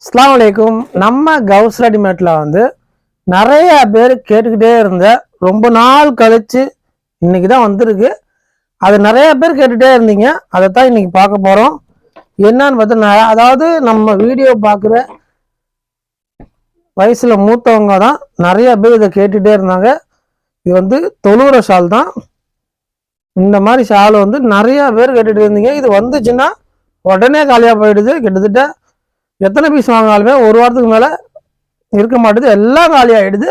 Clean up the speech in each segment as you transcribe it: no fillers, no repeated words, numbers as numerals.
அஸ்ஸலாமு அலைக்கும். நம்ம கவுஸ் ரெடிமேட்ல நிறைய பேர் கேட்டுக்கிட்டே இருந்த ரொம்ப நாள் கழிச்சு இன்னைக்கு தான் வந்திருக்கு. அது நிறைய பேர் கேட்டுகிட்டே இருந்தீங்க. அதை தான் இன்னைக்கு பார்க்க போகிறோம். என்னன்னு பார்த்தா, அதாவது நம்ம வீடியோ பார்க்குற வயசுல மூத்தவங்க தான் நிறைய பேர் இதை கேட்டுகிட்டே இருந்தாங்க. இது தொழுற ஷால் தான். இந்த மாதிரி ஷால் நிறைய பேர் கேட்டுகிட்டு இருந்தீங்க. இது வந்துச்சுன்னா உடனே காலியாக போயிடுது. கிட்டத்தட்ட எத்தனை பீஸ் வாங்கினாலுமே ஒரு வாரத்துக்கு மேலே இருக்க மாட்டேது, எல்லாம் காலி ஆகிடுது.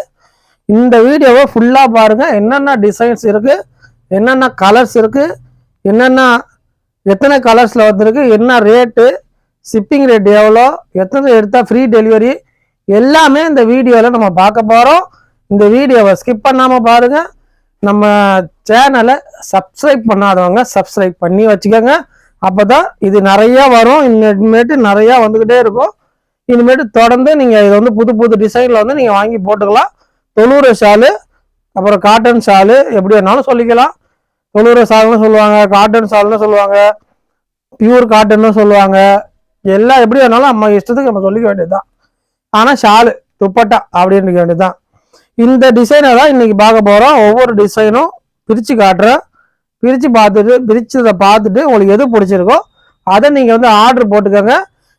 இந்த வீடியோவை ஃபுல்லாக பாருங்கள். என்னென்ன டிசைன்ஸ் இருக்குது, என்னென்ன கலர்ஸ் இருக்குது, எத்தனை கலர்ஸில் வந்திருக்கு, என்ன ரேட்டு, ஷிப்பிங் ரேட் எவ்வளோ, எத்தனை எடுத்தால் ஃப்ரீ டெலிவரி, எல்லாமே இந்த வீடியோவில் நம்ம பார்க்க போகிறோம். இந்த வீடியோவை ஸ்கிப் பண்ணாமல் பாருங்கள். நம்ம சேனலை சப்ஸ்கிரைப் பண்ணாதவங்க சப்ஸ்கிரைப் பண்ணி வச்சுக்கோங்க. அப்போ தான் இது நிறையா வரும். இனிமேட்டு நிறையா வந்துக்கிட்டே இருக்கும். இனிமேட்டு தொடர்ந்து நீங்கள் இது புது புது டிசைனில் நீங்கள் வாங்கி போட்டுக்கலாம். தொழுற ஷாலு, அப்புறம் காட்டன் ஷாலு, எப்படி வேணாலும் சொல்லிக்கலாம். தொழுற ஷால்னு சொல்லுவாங்க, காட்டன் ஷால்னு சொல்லுவாங்க, பியூர் காட்டன்னு சொல்லுவாங்க. எல்லாம் எப்படி வேணாலும் நம்ம இஷ்டத்துக்கு நம்ம சொல்லிக்க வேண்டியது தான். ஆனால் ஷாலு துப்பட்டா அப்படின்னு வேண்டியது தான். இந்த டிசைனை தான் இன்னைக்கு பார்க்க போகிறோம். ஒவ்வொரு டிசைனும் பிரித்து காட்டுறேன். பிரிச்சதை பார்த்துட்டு உங்களுக்கு எது பிடிச்சிருக்கோ அதை நீங்கள் ஆர்டர் போட்டுக்கோங்க.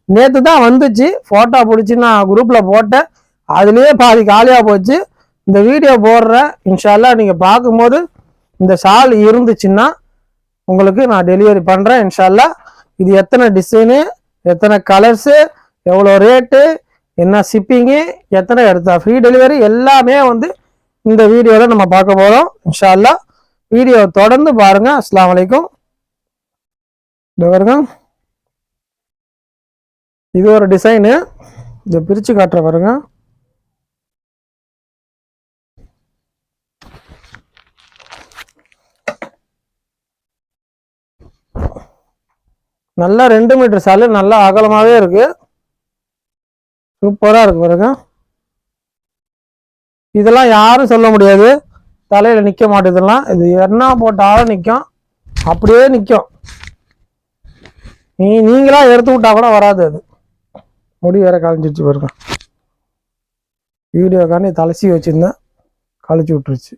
நேற்று தான் வந்துச்சு, ஃபோட்டோ பிடிச்சி நான் குரூப்பில் போட்டேன். அதுலேயே பாதி காலியாக போச்சு. இந்த வீடியோ போடுறேன். இன்ஷால்லா நீங்கள் பார்க்கும்போது இந்த ஷால் இருந்துச்சுன்னா உங்களுக்கு நான் டெலிவரி பண்ணுறேன் இன்ஷால்லா. இது எத்தனை டிசைனு, எத்தனை கலர்ஸு, எவ்வளோ ரேட்டு, என்ன ஷிப்பிங்கு, எத்தனை எடுத்தா ஃப்ரீ டெலிவரி, எல்லாமே இந்த வீடியோவில் நம்ம பார்க்க போகிறோம் இன்ஷால்லா. வீடியோ தொடர்ந்து பாருங்க. அஸ்ஸலாமு அலைக்கும். பாருங்க, இது ஒரு டிசைனு. இதை பிரித்து காட்டுற பாருங்க. நல்லா 2 மீட்டர் சாலு, நல்லா அகலமாகவே இருக்கு. சூப்பராக இருக்கு பாருங்க. இதெல்லாம் யாரும் சொல்ல முடியாது, தலையில் நிற்க மாட்டேதெல்லாம். இது என்ன போட்டாலும் நிற்கும், அப்படியே நிற்கும். நீங்களா எடுத்து விட்டா கூட வராது. அது முடி வேற கழிஞ்சிருச்சு பாருங்க. வீடியோக்காண்டி தலசி வச்சிருந்தேன், கழிச்சு விட்டுருச்சு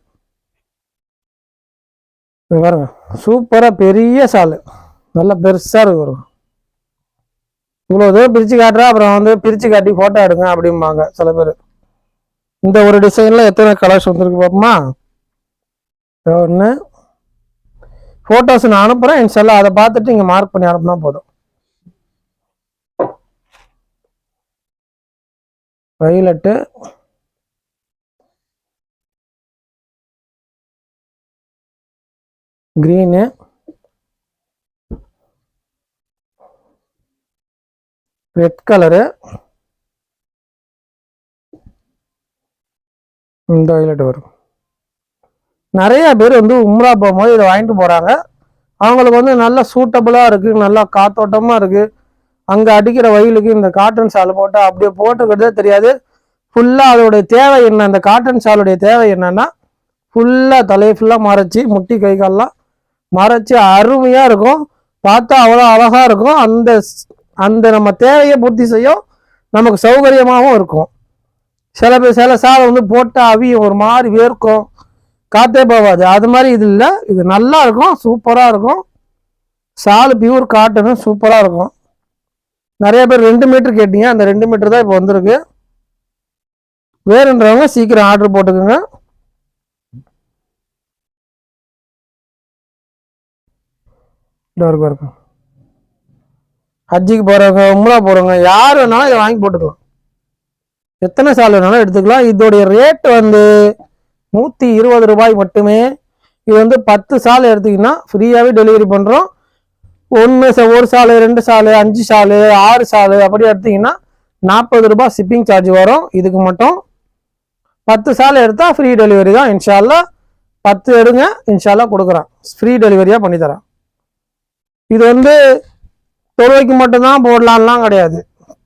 பாருங்க. சூப்பராக பெரிய சாலு, நல்லா பெருசாக இருக்கு பாருங்க. இவ்வளோ தூரம் பிரித்து காட்டுறா, அப்புறம் பிரித்து காட்டி ஃபோட்டோ எடுங்க அப்படிம்பாங்க சில பேர். இந்த ஒரு டிசைனில் எத்தனை கலர்ஸ் வந்துருக்கு பார்ப்போமா? ஒன்று ஃபோட்டோஸ் நான் அனுப்புகிறேன் இன்ஷால்லா. அதை பார்த்துட்டு நீங்கள் மார்க் பண்ணி அனுப்புனா போதும். வயலட்டு, கிரீனு, ரெட் கலரு, இந்த வயலட் வரும். நிறைய பேர் உம்ரா போகும்போது இதை வாங்கிட்டு போகிறாங்க. அவங்களுக்கு நல்லா சூட்டபுளாக இருக்குது, நல்லா காத்தோட்டமாக இருக்குது. அங்கே அடிக்கிற வெயிலுக்கு இந்த காட்டன் ஷால் போட்டால் அப்படியே போட்டுக்கிறதே தெரியாது. ஃபுல்லாக அதோடைய தேவை என்ன, அந்த காட்டன் ஷாலுடைய தேவை என்னன்னா ஃபுல்லாக தலையை ஃபுல்லாக மறைச்சி, முட்டி கை கால்லாம் மறைச்சி அருமையாக இருக்கும். பார்த்தா அவ்வளோ அழகாக இருக்கும். அந்த நம்ம தேவையை பூர்த்தி செய்யும், நமக்கு சௌகரியமாகவும் இருக்கும். சில ஷால் போட்டால் அவியும், ஒரு மாதிரி வேர்க்கும், காத்தே போகாது. அது மாதிரி இது இல்லை, இது நல்லா இருக்கும், சூப்பராக இருக்கும். ஷால் பியூர் காட்டனு சூப்பராக இருக்கும். நிறைய பேர் 2 மீட்டர் கேட்டீங்க, அந்த 2 மீட்டர் தான் இப்போ வந்திருக்கு. வேறுன்றவங்க சீக்கிரம் ஆர்டர் போட்டுக்கோங்க. இருக்கும். ஹஜ்ஜிக்கு போகிறவங்க, உம்ரா போகிறவங்க, யார் வேணாலும் இதை வாங்கி போட்டுக்கலாம். எத்தனை ஷால் வேணாலும் எடுத்துக்கலாம். இதோடைய ரேட் 120 ரூபாய் மட்டுமே. இது 10 ஷால் எடுத்தீங்கன்னா ஃப்ரீயாகவே டெலிவரி பண்ணுறோம். ஒரு ஷாலு, 2 ஷாலு, 5 ஷாலு, 6 ஷாலு அப்படி எடுத்தீங்கன்னா 40 ரூபாய் ஷிப்பிங் சார்ஜ் வரும். இதுக்கு மட்டும் 10 ஷால் எடுத்தால் ஃப்ரீ டெலிவரி தான் இன்ஷால்லா. 10 எடுங்க, இன்ஷால்லா கொடுக்குறேன், ஃப்ரீ டெலிவரியாக பண்ணித்தரேன். இது தொழுவைக்கு மட்டும்தான் போடலாம்லாம் கிடையாது.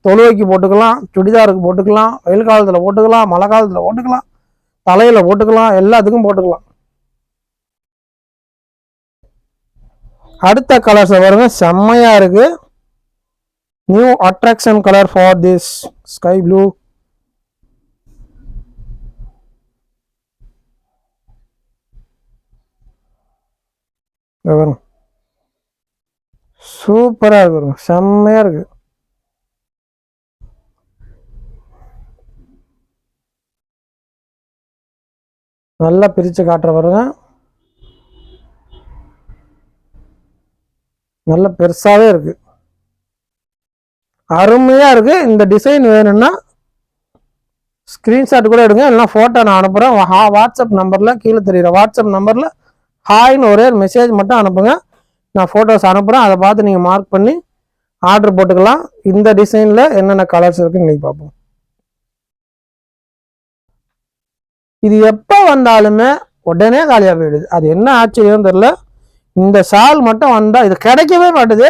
தொழுவைக்கு போட்டுக்கலாம், சுடிதாருக்கு போட்டுக்கலாம், வெயில் காலத்தில் போட்டுக்கலாம், மழை காலத்தில் போட்டுக்கலாம், தலையில் போட்டுக்கலாம், எல்லாத்துக்கும் போட்டுக்கலாம். அடுத்த கலர்ஸ் பாருங்க, செம்மையா இருக்கு. New attraction colour for this sky blue, வரும் சூப்பராக இருக்கு, வரும் செம்மையாக இருக்கு. நல்லா பிரித்து காட்டுற பாருங்க, நல்ல பெருசாகவே இருக்கு, அருமையாக இருக்கு. இந்த டிசைன் வேணும்னா ஸ்க்ரீன்ஷாட் கூட எடுங்க, இல்லைனா ஃபோட்டோ நான் அனுப்புகிறேன். வாட்ஸ்அப் நம்பரில் கீழே தெரியுற வாட்ஸ்அப் நம்பரில் ஹாய்னு ஒரே மெசேஜ் மட்டும் அனுப்புங்க, நான் ஃபோட்டோஸ் அனுப்புகிறேன். அதை பார்த்து நீங்கள் மார்க் பண்ணி ஆர்டர் போட்டுக்கலாம். இந்த டிசைனில் என்னென்ன கலர்ஸ் இருக்குன்னு நீங்கள் பார்ப்போம். இது எப்போ வந்தாலுமே உடனே காலியாக போயிடுது. அது என்ன ஆச்சரியம் தெரியல. இந்த ஷால் மட்டும் வந்தால் இது கிடைக்கவே மாட்டுது,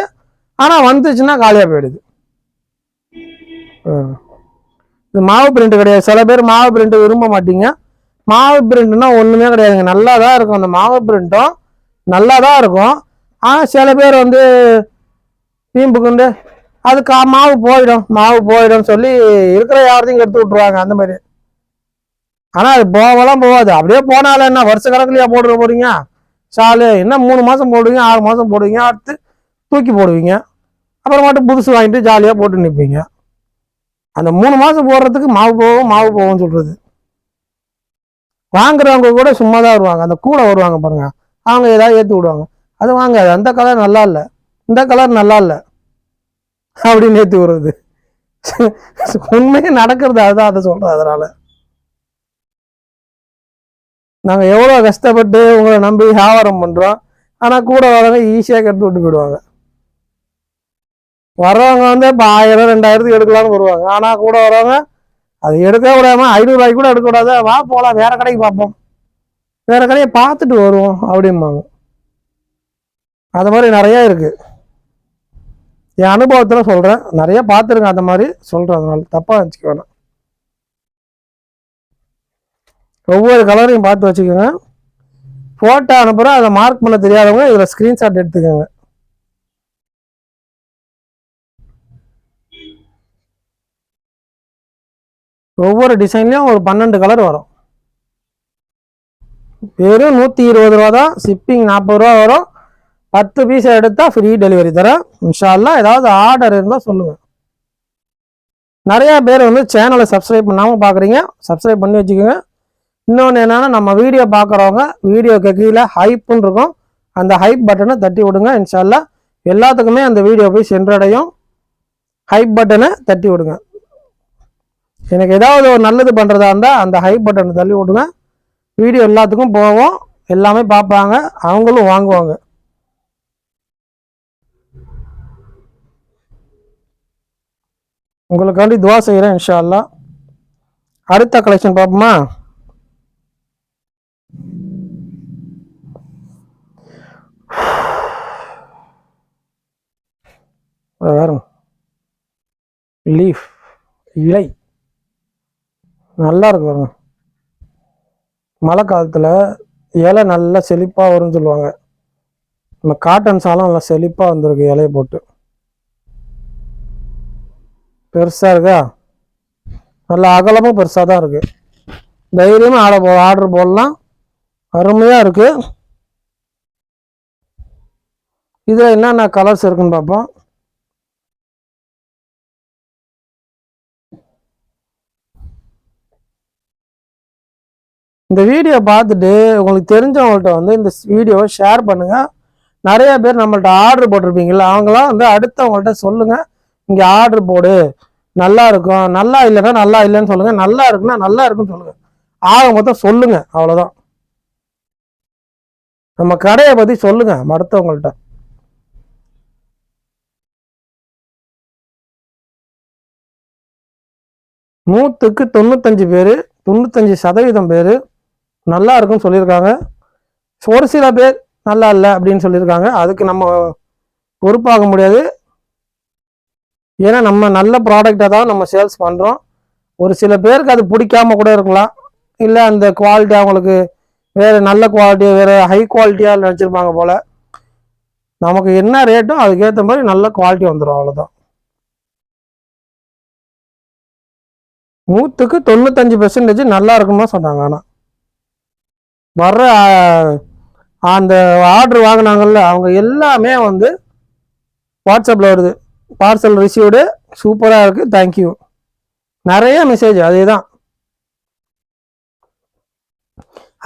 ஆனால் வந்துச்சுன்னா காலியாக போயிடுது. இது மாவு பிரிண்ட் கிடையாது. சில பேர் மாவு பிரிண்ட் விரும்ப மாட்டீங்க. மாவு பிரிண்ட்னா ஒன்றுமே கிடையாதுங்க, நல்லா தான் இருக்கும். அந்த மாவு பிரிண்ட்டும் நல்லா தான் இருக்கும். ஆனால் சில பேர் வந்து வீம்புக்குண்டு அது மாவு போயிடும் சொல்லி இருக்கிற யாரையும் எடுத்து விட்ருவாங்க அந்த மாதிரி. ஆனால் அது போகலாம் போகாது. அப்படியே போனாலும் என்ன வருஷ கணக்குலையா போட்டுக்க போறீங்க ஷாலு? என்ன 3 மாதம் போடுவீங்க, 6 மாதம் போடுவீங்க, அடுத்து தூக்கி போடுவீங்க, அப்புறம் மட்டும் புதுசு வாங்கிட்டு ஜாலியாக போட்டு நிற்பீங்க. அந்த 3 மாதம் போடுறதுக்கு மாவு போகும் சொல்றது. வாங்குறவங்க கூட சும்மா தான் வருவாங்க, அந்த கூட வருவாங்க பாருங்க, அவங்க ஏதாவது ஏற்றி விடுவாங்க. அது வாங்க, அந்த கலர் நல்லா இல்லை, இந்த கலர் நல்லா இல்லை அப்படின்னு ஏற்றி விடுறது. உண்மையே நடக்கிறது அதுதான், அதை சொல்றேன். அதனால நாங்கள் எவ்வளோ கஷ்டப்பட்டு உங்களை நம்பி வியாபாரம் பண்ணுறோம், ஆனால் கூட வரவங்க ஈஸியாக கெடுத்து விட்டு போயிடுவாங்க. வர்றவங்க வந்து இப்போ 1000 2000 எடுக்கலாம்னு வருவாங்க, ஆனால் கூட வரவங்க அது எடுக்க விடாம 500 ரூபாய்க்கு கூட எடுக்கக்கூடாது, வா போகலாம் வேற கடைக்கு பார்ப்போம், வேற கடையை பார்த்துட்டு வருவோம் அப்படிம்பாங்க. அது மாதிரி நிறைய இருக்கு, என் அனுபவத்தில் சொல்கிறேன், நிறைய பார்த்துருங்க அந்த மாதிரி சொல்கிறேன், அதனால தப்பாக வச்சுக்க வேணாம். ஒவ்வொரு கலரையும் பார்த்து வச்சுக்கோங்க. ஃபோட்டோ அனுப்புகிறேன், அதை மார்க் பண்ண தெரியாதவங்க இதில் ஸ்க்ரீன்ஷாட் எடுத்துக்கோங்க. ஒவ்வொரு டிசைன்லையும் ஒரு 12 கலர் வரும். வெறும் 120 ரூபா தான், ஷிப்பிங் 40 ரூபா வரும். 10 பீஸ் எடுத்தால் ஃப்ரீ டெலிவரி தரேன் இன்ஷா அல்லாஹ். ஏதாவது ஆர்டர் இருந்தால் சொல்லுங்கள். நிறையா பேர் வந்து சேனலை சப்ஸ்கிரைப் பண்ணாமல் பார்க்குறீங்க, சப்ஸ்கிரைப் பண்ணி வச்சுக்கோங்க. இன்னொன்று என்னென்னா, நம்ம வீடியோ பார்க்குறவங்க வீடியோக்கு கீழே ஹைப்புன்னு இருக்கும், அந்த ஹைப் பட்டனை தட்டி விடுங்க. இன்ஷா அல்லாஹ் எல்லாத்துக்குமே அந்த வீடியோ போய் சென்றடையும். ஹைப் பட்டனை தட்டி விடுங்க. எனக்கு ஏதாவது ஒரு நல்லது பண்ணுறதா இருந்தால் அந்த ஹைப் பட்டனை தள்ளி விடுங்க, வீடியோ எல்லாத்துக்கும் போவோம், எல்லாமே பார்ப்பாங்க, அவங்களும் வாங்குவாங்க. உங்களுக்காண்டி துவா செய்கிறேன் இன்ஷா அல்லாஹ். அடுத்த கலெக்ஷன் பார்ப்போமா? வரும் லீஃப், இலை நல்லா இருக்கு பாருங்க. மழை காலத்தில் இலை நல்லா செழிப்பாக வரும்னு சொல்லுவாங்க. நம்ம காட்டன் சாலம் நல்லா செழிப்பாக வந்திருக்கு, இலையை போட்டு பெருசாக இருக்கா, நல்லா அகலமும் பெருசாக தான் இருக்கு. தைரியமாக ஆர்டர் போடலாம், அருமையாக இருக்கு. இதில் என்னென்ன கலர்ஸ் இருக்குன்னு பார்ப்போம். இந்த வீடியோ பார்த்துட்டு உங்களுக்கு தெரிஞ்சவங்கள்ட்ட வந்து இந்த வீடியோவை ஷேர் பண்ணுங்கள். நிறைய பேர் நம்மள்ட்ட ஆர்டர் போட்டிருப்பீங்களா, அவங்களாம் வந்து அடுத்தவங்கள்ட்ட சொல்லுங்கள், இங்கே ஆர்டர் போடு, நல்லா இருக்கும், நல்லா இல்லைன்னா நல்லா இல்லைன்னு சொல்லுங்கள், நல்லா இருக்குன்னா நல்லா இருக்குன்னு சொல்லுங்கள், ஆக மொத்தம் சொல்லுங்கள், அவ்வளோதான். நம்ம கடையை பற்றி சொல்லுங்கள் அடுத்தவங்கள்ட்ட. நூற்றுக்கு 95 பேர், 95% பேர் நல்லா இருக்குன்னு சொல்லியிருக்காங்க. ஒரு சில பேர் நல்லா இல்லை அப்படின்னு சொல்லியிருக்காங்க. அதுக்கு நம்ம பொறுப்பாக முடியாது, ஏன்னா நம்ம நல்ல ப்ராடக்டாக தான் நம்ம சேல்ஸ் பண்ணுறோம். ஒரு சில பேருக்கு அது பிடிக்காம கூட இருக்கலாம், இல்லை அந்த குவாலிட்டி அவங்களுக்கு வேறு நல்ல குவாலிட்டி, வேறு ஹை குவாலிட்டியாக நினச்சிருப்பாங்க போல். நமக்கு என்ன ரேட்டோ அதுக்கேற்ற மாதிரி நல்ல குவாலிட்டி வந்துடும், அவ்வளோதான். 100% நல்லா இருக்குமா சொன்னாங்க. ஆனால் வர்ற அந்த ஆர்டர் வாங்கினாங்கல்ல அவங்க எல்லாமே வந்து வாட்ஸ்அப்பில் வருது, பார்சல் ரிசீவ்டு, சூப்பராக இருக்குது, தேங்க்யூ, நிறைய மெசேஜ். அதே தான்.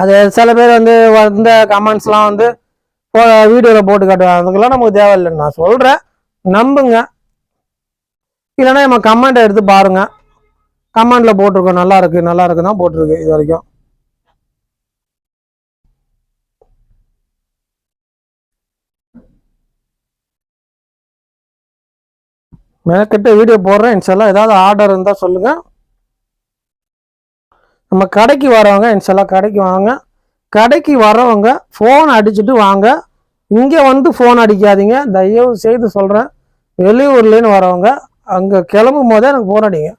அது சில பேர் வந்து வந்த கமெண்ட்ஸ்லாம் வந்து வீடியோவில் போட்டு காட்டுவாங்க. அதுக்கெல்லாம் நமக்கு தேவையில்லைன்னு நான் சொல்கிறேன், நம்புங்க. இல்லைன்னா நம்ம கமெண்ட்டை எடுத்து பாருங்கள், கமெண்டில் போட்டிருக்கோம் நல்லா இருக்குது நல்லா இருக்குது தான் போட்டிருக்கு இது வரைக்கும். மெனக்கிட்ட வீடியோ போடுறேன் இன்ஷால்லா. ஏதாவது ஆர்டர் இருந்தால் சொல்லுங்கள். நம்ம கடைக்கு வரவங்க இன்ஷால்லா கடைக்கு வாங்க. கடைக்கு வரவங்க ஃபோன் அடிச்சுட்டு வாங்க, இங்கே வந்து ஃபோன் அடிக்காதீங்க தயவு செய்து சொல்கிறேன். வெளியூர்லேன்னு வரவங்க அங்கே கிளம்பும் போதே எனக்கு ஃபோன் அடிங்க.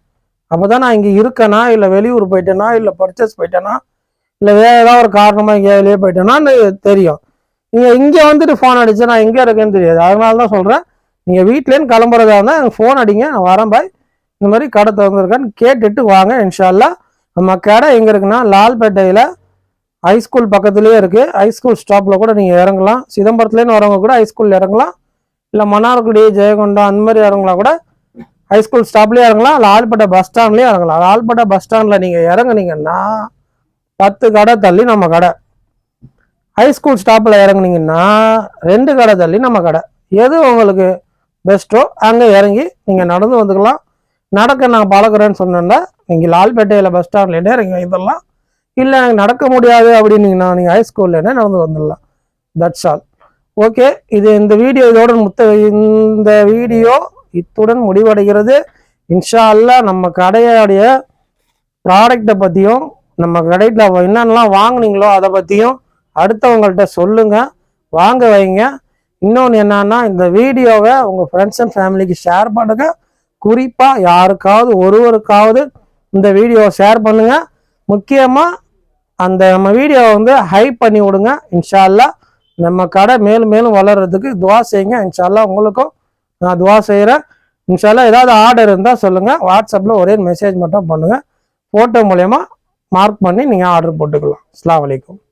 அப்போ தான் நான் இங்கே இருக்கேனா, இல்லை வெளியூர் போயிட்டேனா, இல்லை பர்ச்சேஸ் போயிட்டேனா, இல்லை வேறு ஏதாவது ஒரு காரணமாக இங்கே வெளியே போயிட்டேனான்னு தெரியும். நீங்கள் இங்கே வந்துட்டு ஃபோன் அடிச்சு நான் எங்கே இருக்கேன்னு தெரியாது. அதனால தான் சொல்கிறேன், நீங்கள் வீட்லேருந்து கிளம்புறதா இருந்தால் எனக்கு ஃபோன் அடிங்க, நான் வரேன் பாய், இந்த மாதிரி கடை திறந்துருக்கான்னு கேட்டுட்டு வாங்க இன்ஷால்லா. நம்ம கடை எங்கே இருக்குன்னா லால்பேட்டையில் ஹைஸ்கூல் பக்கத்துலேயே இருக்குது. ஹைஸ்கூல் ஸ்டாப்பில் கூட நீங்கள் இறங்கலாம். சிதம்பரத்துலேருந்து வரவங்க கூட ஹைஸ்கூலில் இறங்கலாம், இல்லை மன்னார்குடி ஜெயகொண்டம் அந்த மாதிரி இறங்கலாம் கூட ஹைஸ்கூல் ஸ்டாப்லேயே இறங்கலாம், லால்பேட்டை பஸ் ஸ்டாண்ட்லேயே இறங்கலாம். லால்பேட்டை பஸ் ஸ்டாண்டில் நீங்கள் இறங்குனீங்கன்னா 10 கடை தள்ளி நம்ம கடை. ஹைஸ்கூல் ஸ்டாப்பில் இறங்குனீங்கன்னா 2 கடை தள்ளி நம்ம கடை. எது உங்களுக்கு பெஸ்ட்டோ அங்கே இறங்கி நீங்கள் நடந்து வந்துக்கலாம். நடக்க நான் பழக்கிறேன்னு சொன்னேன்னா நீங்கள் லால்பேட்டையில் பஸ் ஸ்டாண்ட்லேயே இறங்கி இதெல்லாம், இல்லை எனக்கு நடக்க முடியாது அப்படின்னீங்கன்னா நீங்கள் ஹைஸ்கூல்லேயே நடந்து வந்துடலாம். That's all. ஓகே, இது இந்த வீடியோ இதோட இந்த வீடியோ இத்துடன் முடிவடைகிறது. இன்ஷா அல்லா நம்ம கடையோடைய ப்ராடக்டை பற்றியும் நம்ம கடையில் என்னென்னலாம் வாங்கினீங்களோ அதை பற்றியும் அடுத்தவங்கள்ட்ட சொல்லுங்கள், வாங்க வைங்க. இன்னொன்று என்னன்னா, இந்த வீடியோவை உங்கள் ஃப்ரெண்ட்ஸ் அண்ட் ஃபேமிலிக்கு ஷேர் பண்ணுங்க. குறிப்பாக யாருக்காவது ஒருவருக்காவது இந்த வீடியோவை ஷேர் பண்ணுங்க. முக்கியமாக அந்த நம்ம வீடியோவை வந்து ஹைப் பண்ணி விடுங்க. இன்ஷா அல்லா நம்ம கடை மேலும் மேலும் வளர்கிறதுக்கு துவா செய்யுங்க. இன்ஷா அல்லா உங்களுக்கும் நான் துவா செய்கிறேன். இன்ஷா அல்லா ஏதாவது ஆர்டர் இருந்தால் சொல்லுங்கள், வாட்ஸ்அப்பில் ஒரே மெசேஜ் மட்டும் பண்ணுங்கள், ஃபோட்டோ மூலயமா மார்க் பண்ணி நீங்கள் ஆர்டர் போட்டுக்கலாம். அஸ்ஸலாமு அலைக்கும்.